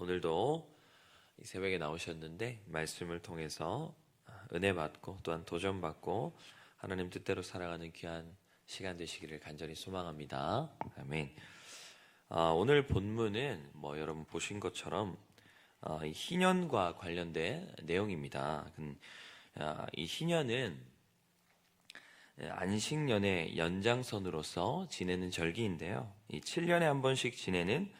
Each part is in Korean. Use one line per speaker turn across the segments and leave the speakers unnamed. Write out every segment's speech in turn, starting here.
오늘도 이 새벽에 나오셨는데 말씀을 통해서 은혜 받고 또한 도전 받고 하나님 뜻대로 살아가는 귀한 시간 되시기를 간절히 소망합니다. 아멘. 오늘 본문은 여러분 보신 것처럼 이 희년과 관련된 내용입니다. 이 희년은 안식년의 연장선으로서 지내는 절기인데요. 이 7년에 한 번씩 지내는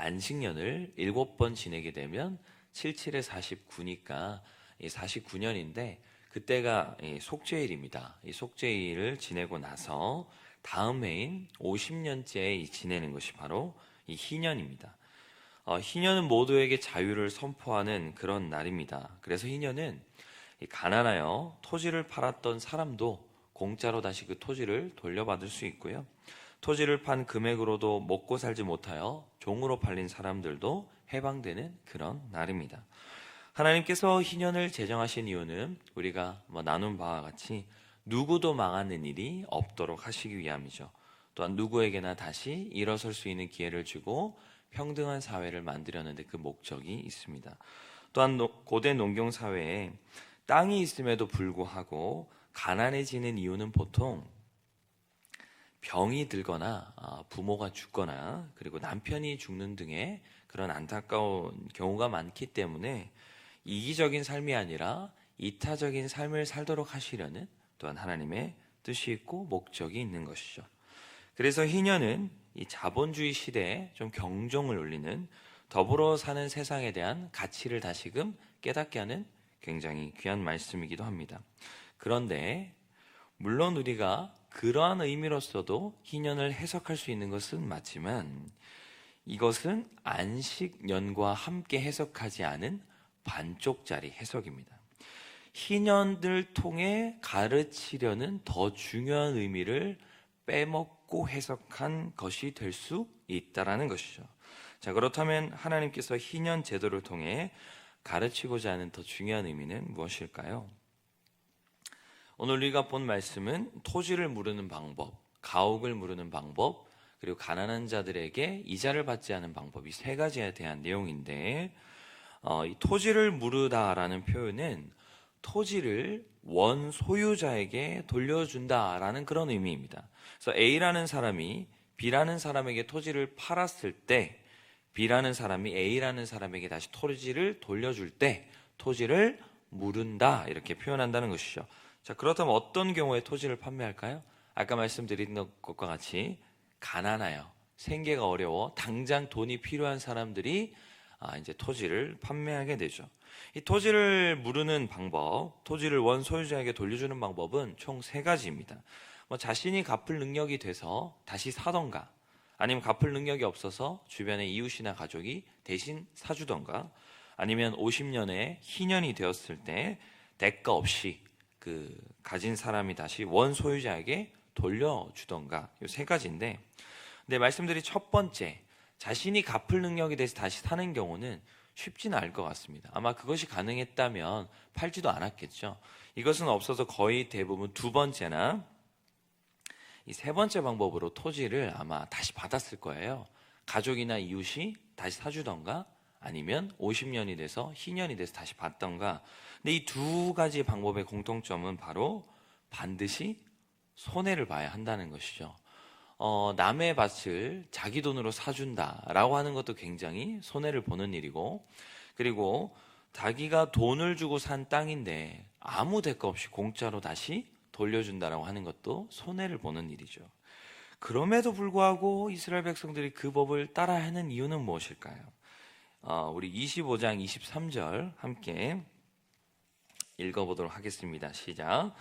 안식년을 7번 지내게 되면 77에 49니까 49년인데 그때가 속죄일입니다. 이 속죄일을 지내고 나서 다음 해인 50년째에 지내는 것이 바로 이 희년입니다. 희년은 모두에게 자유를 선포하는 그런 날입니다. 그래서 희년은 가난하여 토지를 팔았던 사람도 공짜로 다시 그 토지를 돌려받을 수 있고요. 토지를 판 금액으로도 먹고 살지 못하여 종으로 팔린 사람들도 해방되는 그런 날입니다. 하나님께서 희년을 제정하신 이유는 우리가 나눈 바와 같이 누구도 망하는 일이 없도록 하시기 위함이죠. 또한 누구에게나 다시 일어설 수 있는 기회를 주고 평등한 사회를 만들려는데 그 목적이 있습니다. 또한 고대 농경 사회에 땅이 있음에도 불구하고 가난해지는 이유는 보통 병이 들거나 부모가 죽거나 그리고 남편이 죽는 등의 그런 안타까운 경우가 많기 때문에 이기적인 삶이 아니라 이타적인 삶을 살도록 하시려는 또한 하나님의 뜻이 있고 목적이 있는 것이죠. 그래서 희년은 이 자본주의 시대에 좀 경종을 울리는 더불어 사는 세상에 대한 가치를 다시금 깨닫게 하는 굉장히 귀한 말씀이기도 합니다. 그런데 물론 우리가 그러한 의미로서도 희년을 해석할 수 있는 것은 맞지만 이것은 안식년과 함께 해석하지 않은 반쪽짜리 해석입니다. 희년을 통해 가르치려는 더 중요한 의미를 빼먹고 해석한 것이 될 수 있다라는 것이죠. 자, 그렇다면 하나님께서 희년 제도를 통해 가르치고자 하는 더 중요한 의미는 무엇일까요? 오늘 우리가 본 말씀은 토지를 무르는 방법, 가옥을 무르는 방법, 그리고 가난한 자들에게 이자를 받지 않은 방법, 이 세 가지에 대한 내용인데 이 토지를 무르다라는 표현은 토지를 원 소유자에게 돌려준다라는 그런 의미입니다. 그래서 A라는 사람이 B라는 사람에게 토지를 팔았을 때 B라는 사람이 A라는 사람에게 다시 토지를 돌려줄 때 토지를 무른다 이렇게 표현한다는 것이죠. 자, 그렇다면 어떤 경우에 토지를 판매할까요? 아까 말씀드린 것과 같이 가난하여 생계가 어려워 당장 돈이 필요한 사람들이 이제 토지를 판매하게 되죠. 이 토지를 무르는 방법, 토지를 원 소유자에게 돌려주는 방법은 총 3가지입니다. 자신이 갚을 능력이 돼서 다시 사던가, 아니면 갚을 능력이 없어서 주변의 이웃이나 가족이 대신 사주던가, 아니면 50년에 희년이 되었을 때 대가 없이 가진 사람이 다시 원 소유자에게 돌려주던가, 이 3가지인데, 근데 말씀드린 첫 번째, 자신이 갚을 능력이 돼서 다시 사는 경우는 쉽지는 않을 것 같습니다. 아마 그것이 가능했다면 팔지도 않았겠죠. 이것은 없어서 거의 대부분 두 번째나 이 세 번째 방법으로 토지를 아마 다시 받았을 거예요. 가족이나 이웃이 다시 사주던가, 아니면 50년이 돼서 희년이 돼서 다시 받던가. 근데 이 2가지 방법의 공통점은 바로 반드시 손해를 봐야 한다는 것이죠. 남의 밭을 자기 돈으로 사준다라고 하는 것도 굉장히 손해를 보는 일이고, 그리고 자기가 돈을 주고 산 땅인데 아무 대가 없이 공짜로 다시 돌려준다라고 하는 것도 손해를 보는 일이죠. 그럼에도 불구하고 이스라엘 백성들이 그 법을 따라야 하는 이유는 무엇일까요? 우리 25장 23절 함께 읽어보도록 하겠습니다. 시작.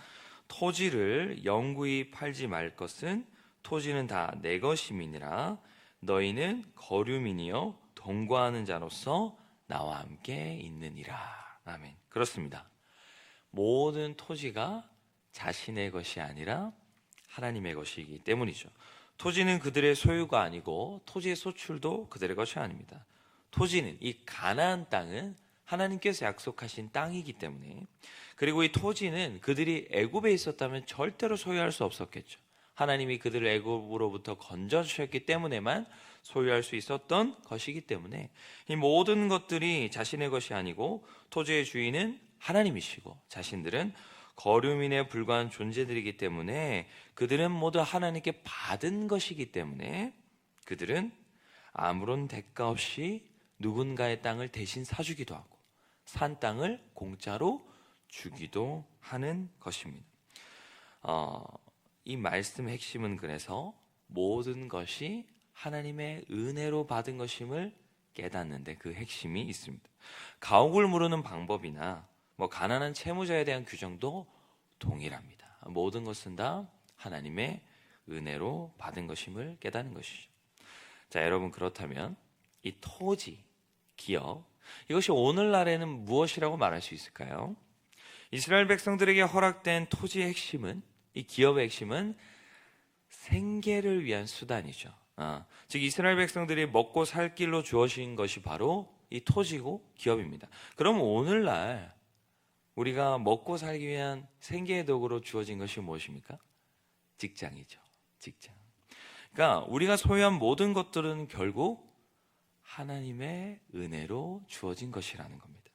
토지를 영구히 팔지 말 것은 토지는 다 내 것임이니라. 너희는 거류민이요 동거하는 자로서 나와 함께 있느니라. 아멘. 그렇습니다. 모든 토지가 자신의 것이 아니라 하나님의 것이기 때문이죠. 토지는 그들의 소유가 아니고 토지의 소출도 그들의 것이 아닙니다. 토지는, 이 가나안 땅은 하나님께서 약속하신 땅이기 때문에, 그리고 이 토지는 그들이 애굽에 있었다면 절대로 소유할 수 없었겠죠. 하나님이 그들을 애굽으로부터 건져주셨기 때문에만 소유할 수 있었던 것이기 때문에 이 모든 것들이 자신의 것이 아니고 토지의 주인은 하나님이시고 자신들은 거류민에 불과한 존재들이기 때문에 그들은 모두 하나님께 받은 것이기 때문에 그들은 아무런 대가 없이 누군가의 땅을 대신 사주기도 하고 산 땅을 공짜로 주기도 하는 것입니다. 이 말씀의 핵심은 그래서 모든 것이 하나님의 은혜로 받은 것임을 깨닫는데 그 핵심이 있습니다. 가옥을 무르는 방법이나 가난한 채무자에 대한 규정도 동일합니다. 모든 것은 다 하나님의 은혜로 받은 것임을 깨닫는 것이죠. 자, 여러분, 그렇다면 이 토지, 기업, 이것이 오늘날에는 무엇이라고 말할 수 있을까요? 이스라엘 백성들에게 허락된 토지의 핵심은, 이 기업의 핵심은 생계를 위한 수단이죠. 즉 이스라엘 백성들이 먹고 살 길로 주어진 것이 바로 이 토지고 기업입니다. 그럼 오늘날 우리가 먹고 살기 위한 생계의 도구로 주어진 것이 무엇입니까? 직장이죠. 직장. 그러니까 우리가 소유한 모든 것들은 결국 하나님의 은혜로 주어진 것이라는 겁니다.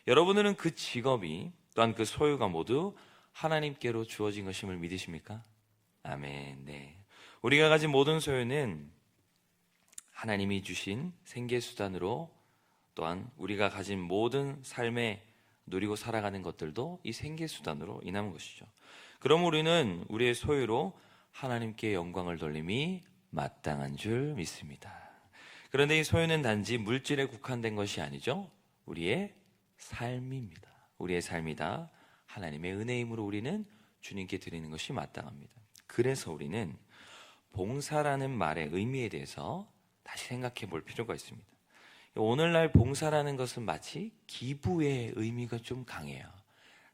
여러분들은 그 직업이 또한 그 소유가 모두 하나님께로 주어진 것임을 믿으십니까? 아멘. 네. 우리가 가진 모든 소유는 하나님이 주신 생계수단으로 또한 우리가 가진 모든 삶에 누리고 살아가는 것들도 이 생계수단으로 인한 것이죠. 그럼 우리는 우리의 소유로 하나님께 영광을 돌림이 마땅한 줄 믿습니다. 그런데 이 소유는 단지 물질에 국한된 것이 아니죠. 우리의 삶입니다. 우리의 삶이다. 하나님의 은혜임으로 우리는 주님께 드리는 것이 마땅합니다. 그래서 우리는 봉사라는 말의 의미에 대해서 다시 생각해 볼 필요가 있습니다. 오늘날 봉사라는 것은 마치 기부의 의미가 좀 강해요.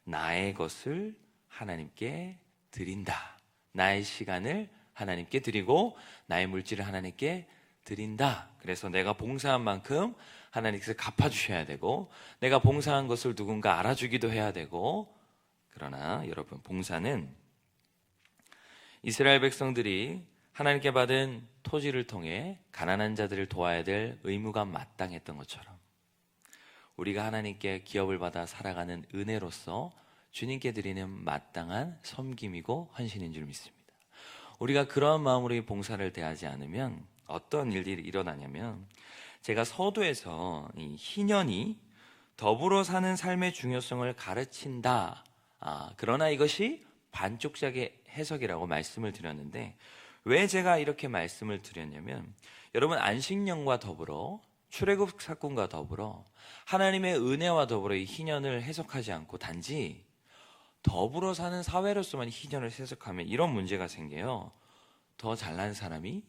나의 것을 하나님께 드린다. 나의 시간을 하나님께 드리고 나의 물질을 하나님께 드린다. 그래서 내가 봉사한 만큼 하나님께서 갚아주셔야 되고 내가 봉사한 것을 누군가 알아주기도 해야 되고, 그러나 여러분, 봉사는 이스라엘 백성들이 하나님께 받은 토지를 통해 가난한 자들을 도와야 될 의무가 마땅했던 것처럼 우리가 하나님께 기업을 받아 살아가는 은혜로서 주님께 드리는 마땅한 섬김이고 헌신인 줄 믿습니다. 우리가 그러한 마음으로 이 봉사를 대하지 않으면 어떤 일들이 일어나냐면, 제가 서두에서 이 희년이 더불어 사는 삶의 중요성을 가르친다. 그러나 이것이 반쪽짜리 해석이라고 말씀을 드렸는데, 왜 제가 이렇게 말씀을 드렸냐면, 여러분, 안식년과 더불어 출애굽 사건과 더불어 하나님의 은혜와 더불어 이 희년을 해석하지 않고 단지 더불어 사는 사회로서만 희년을 해석하면 이런 문제가 생겨요. 더 잘난 사람이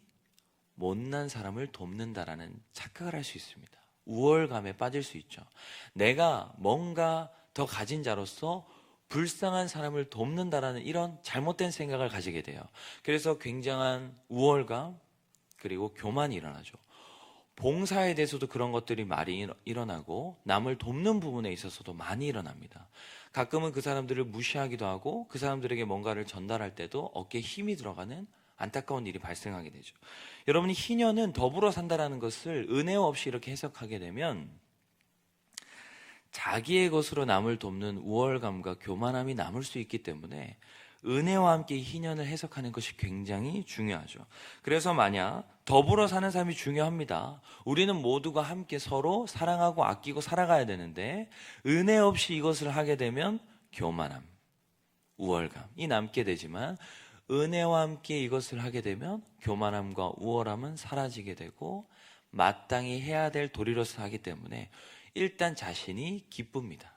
못난 사람을 돕는다라는 착각을 할 수 있습니다. 우월감에 빠질 수 있죠. 내가 뭔가 더 가진 자로서 불쌍한 사람을 돕는다라는 이런 잘못된 생각을 가지게 돼요. 그래서 굉장한 우월감 그리고 교만이 일어나죠. 봉사에 대해서도 그런 것들이 많이 일어나고 남을 돕는 부분에 있어서도 많이 일어납니다. 가끔은 그 사람들을 무시하기도 하고 그 사람들에게 뭔가를 전달할 때도 어깨에 힘이 들어가는 안타까운 일이 발생하게 되죠. 여러분이 희년은 더불어 산다라는 것을 은혜 없이 이렇게 해석하게 되면 자기의 것으로 남을 돕는 우월감과 교만함이 남을 수 있기 때문에 은혜와 함께 희년을 해석하는 것이 굉장히 중요하죠. 그래서 만약 더불어 사는 삶이 중요합니다. 우리는 모두가 함께 서로 사랑하고 아끼고 살아가야 되는데 은혜 없이 이것을 하게 되면 교만함, 우월감이 남게 되지만 은혜와 함께 이것을 하게 되면 교만함과 우월함은 사라지게 되고 마땅히 해야 될 도리로서 하기 때문에 일단 자신이 기쁩니다.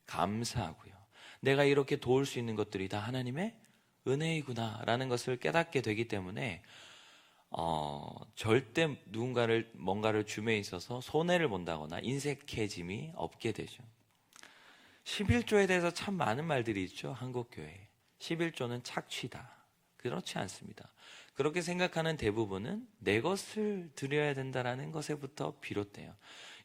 감사하고요. 내가 이렇게 도울 수 있는 것들이 다 하나님의 은혜이구나 라는 것을 깨닫게 되기 때문에 절대 누군가를 뭔가를 줌에 있어서 손해를 본다거나 인색해짐이 없게 되죠. 11조에 대해서 참 많은 말들이 있죠. 한국교회 11조는 착취다. 그렇지 않습니다. 그렇게 생각하는 대부분은 내 것을 드려야 된다는 것에부터 비롯돼요.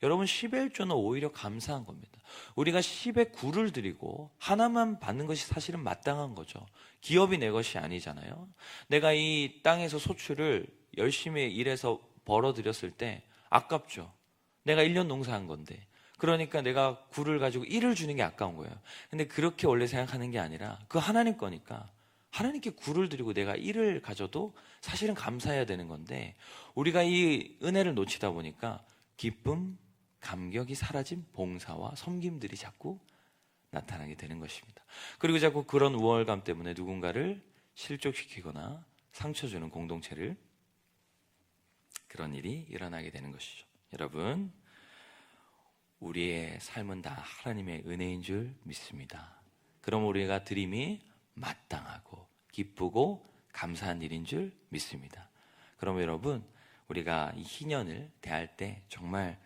여러분, 11조는 오히려 감사한 겁니다. 우리가 10의 9를 드리고 하나만 받는 것이 사실은 마땅한 거죠. 기업이 내 것이 아니잖아요. 내가 이 땅에서 소출을 열심히 일해서 벌어들였을 때 아깝죠. 내가 1년 농사한 건데. 그러니까 내가 굴을 가지고 1을 주는 게 아까운 거예요. 근데 그렇게 원래 생각하는 게 아니라 그 하나님 거니까 하나님께 굴을 드리고 내가 1을 가져도 사실은 감사해야 되는 건데 우리가 이 은혜를 놓치다 보니까 기쁨, 감격이 사라진 봉사와 섬김들이 자꾸 나타나게 되는 것입니다. 그리고 자꾸 그런 우월감 때문에 누군가를 실족시키거나 상처 주는 공동체를 그런 일이 일어나게 되는 것이죠. 여러분, 우리의 삶은 다 하나님의 은혜인 줄 믿습니다. 그럼 우리가 드림이 마땅하고 기쁘고 감사한 일인 줄 믿습니다. 그럼 여러분, 우리가 이 희년을 대할 때 정말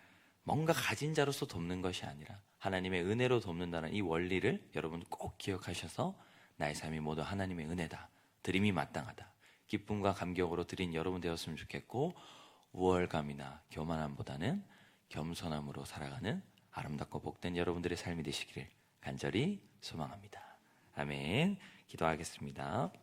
뭔가 가진 자로서 돕는 것이 아니라 하나님의 은혜로 돕는다는 이 원리를 여러분 꼭 기억하셔서 나의 삶이 모두 하나님의 은혜다, 드림이 마땅하다, 기쁨과 감격으로 드린 여러분 되었으면 좋겠고 우월감이나 교만함보다는 겸손함으로 살아가는 아름답고 복된 여러분들의 삶이 되시기를 간절히 소망합니다. 아멘. 기도하겠습니다.